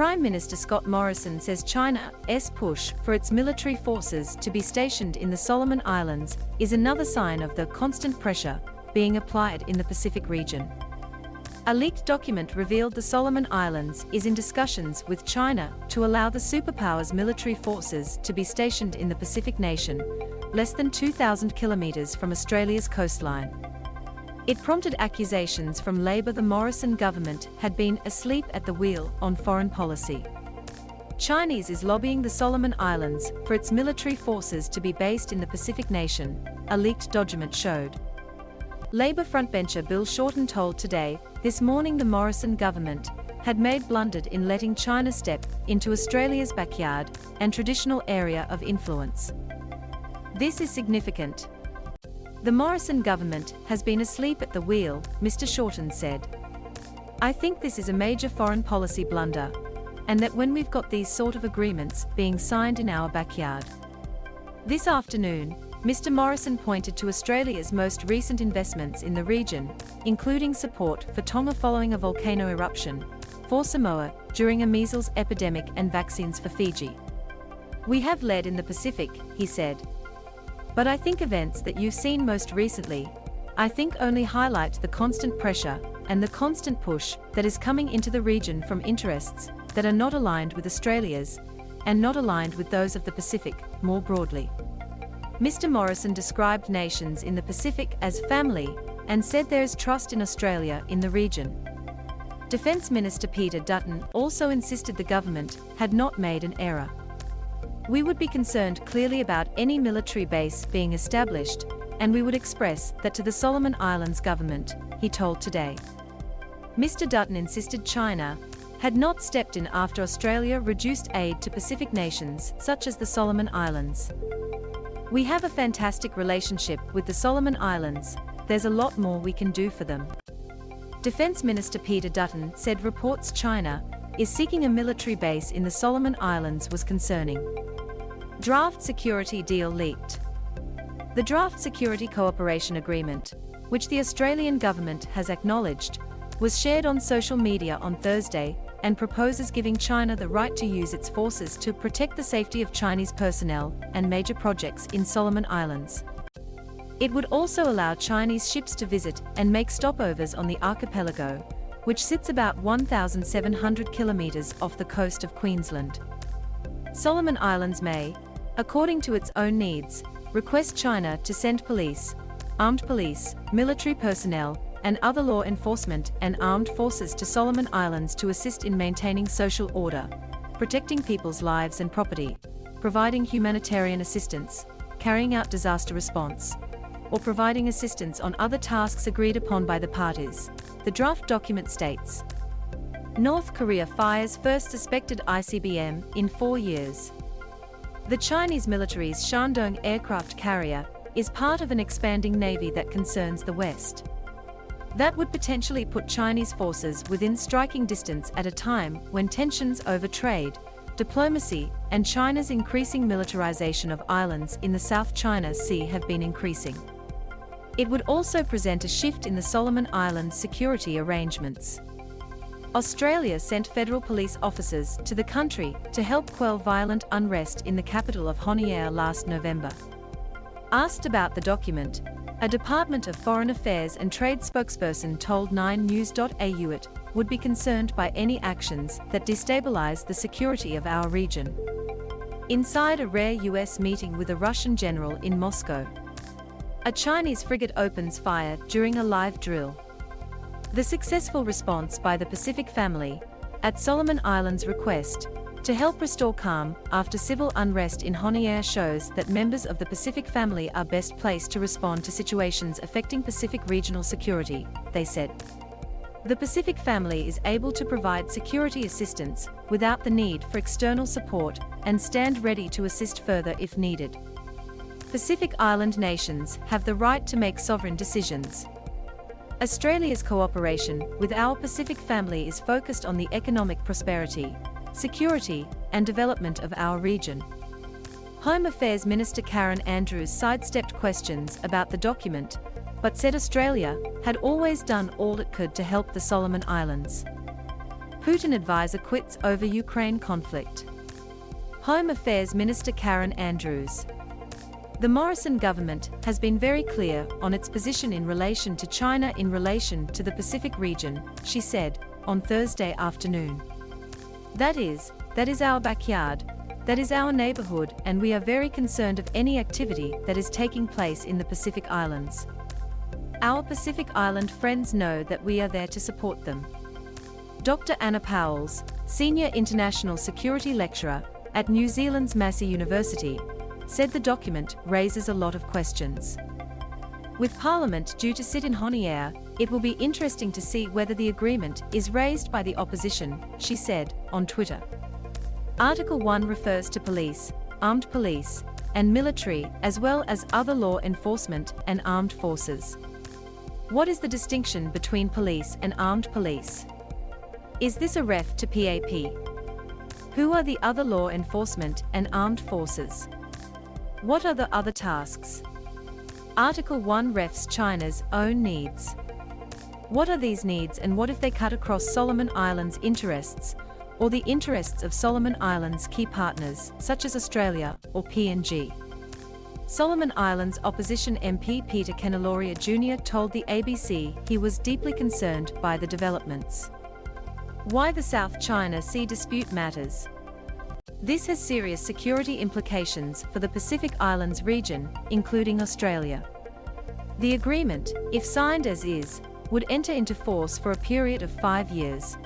Prime Minister Scott Morrison says China's push for its military forces to be stationed in the Solomon Islands is another sign of the constant pressure being applied in the Pacific region. A leaked document revealed the Solomon Islands is in discussions with China to allow the superpower's military forces to be stationed in the Pacific nation, less than 2,000 kilometres from Australia's coastline. It prompted accusations from Labor the Morrison government had been asleep at the wheel on foreign policy. China is lobbying the Solomon Islands for its military forces to be based in the Pacific nation, a leaked document showed. Labor frontbencher Bill Shorten told Today this morning the Morrison government had made blundered in letting China step into Australia's backyard and traditional area of influence. This is significant. The Morrison government has been asleep at the wheel, Mr. Shorten said. I think this is a major foreign policy blunder, and that when we've got these sort of agreements being signed in our backyard. This afternoon, Mr. Morrison pointed to Australia's most recent investments in the region, including support for Tonga following a volcano eruption, for Samoa during a measles epidemic and vaccines for Fiji. We have led in the Pacific, he said. But I think events that you've seen most recently, I think only highlight the constant pressure and the constant push that is coming into the region from interests that are not aligned with Australia's and not aligned with those of the Pacific more broadly. Mr. Morrison described nations in the Pacific as family and said there is trust in Australia in the region. Defence Minister Peter Dutton also insisted the government had not made an error. We would be concerned clearly about any military base being established, and we would express that to the Solomon Islands government, he told Today. Mr. Dutton insisted China had not stepped in after Australia reduced aid to Pacific nations such as the Solomon Islands. We have a fantastic relationship with the Solomon Islands, there's a lot more we can do for them. Defence Minister Peter Dutton said reports China is seeking a military base in the Solomon Islands was concerning. Draft security deal leaked. The draft security cooperation agreement, which the Australian government has acknowledged, was shared on social media on Thursday and proposes giving China the right to use its forces to protect the safety of Chinese personnel and major projects in Solomon Islands. It would also allow Chinese ships to visit and make stopovers on the archipelago, which sits about 1,700 kilometres off the coast of Queensland. Solomon Islands may, according to its own needs, request China to send police, armed police, military personnel, and other law enforcement and armed forces to Solomon Islands to assist in maintaining social order, protecting people's lives and property, providing humanitarian assistance, carrying out disaster response, or providing assistance on other tasks agreed upon by the parties, the draft document states. North Korea fires first suspected ICBM in 4 years. The Chinese military's Shandong aircraft carrier is part of an expanding navy that concerns the West. That would potentially put Chinese forces within striking distance at a time when tensions over trade, diplomacy, and China's increasing militarization of islands in the South China Sea have been increasing. It would also present a shift in the Solomon Islands security arrangements. Australia sent federal police officers to the country to help quell violent unrest in the capital of Honiara last November. Asked about the document, a Department of Foreign Affairs and Trade spokesperson told 9news.au it would be concerned by any actions that destabilize the security of our region. Inside a rare US meeting with a Russian general in Moscow, a Chinese frigate opens fire during a live drill. The successful response by the Pacific family, at Solomon Islands' request, to help restore calm after civil unrest in Honiara shows that members of the Pacific family are best placed to respond to situations affecting Pacific regional security, they said. The Pacific family is able to provide security assistance without the need for external support and stand ready to assist further if needed. Pacific Island nations have the right to make sovereign decisions. Australia's cooperation with our Pacific family is focused on the economic prosperity, security, and development of our region. Home Affairs Minister Karen Andrews sidestepped questions about the document, but said Australia had always done all it could to help the Solomon Islands. Putin advisor quits over Ukraine conflict. Home Affairs Minister Karen Andrews. The Morrison government has been very clear on its position in relation to China in relation to the Pacific region, she said, on Thursday afternoon. That is our backyard, that is our neighborhood, and we are very concerned of any activity that is taking place in the Pacific Islands. Our Pacific Island friends know that we are there to support them. Dr. Anna Powells, Senior International Security Lecturer at New Zealand's Massey University, said the document raises a lot of questions. With Parliament due to sit in Honiara, it will be interesting to see whether the agreement is raised by the opposition, she said, on Twitter. Article 1 refers to police, armed police, and military, as well as other law enforcement and armed forces. What is the distinction between police and armed police? Is this a ref to PAP? Who are the other law enforcement and armed forces? What are the other tasks? Article 1 refs China's own needs. What are these needs, and what if they cut across Solomon Islands' interests, or the interests of Solomon Islands' key partners, such as Australia or PNG? Solomon Islands opposition MP Peter Kenaloria Jr. told the ABC he was deeply concerned by the developments. Why the South China Sea dispute matters. This has serious security implications for the Pacific Islands region, including Australia. The agreement, if signed as is, would enter into force for a period of 5 years.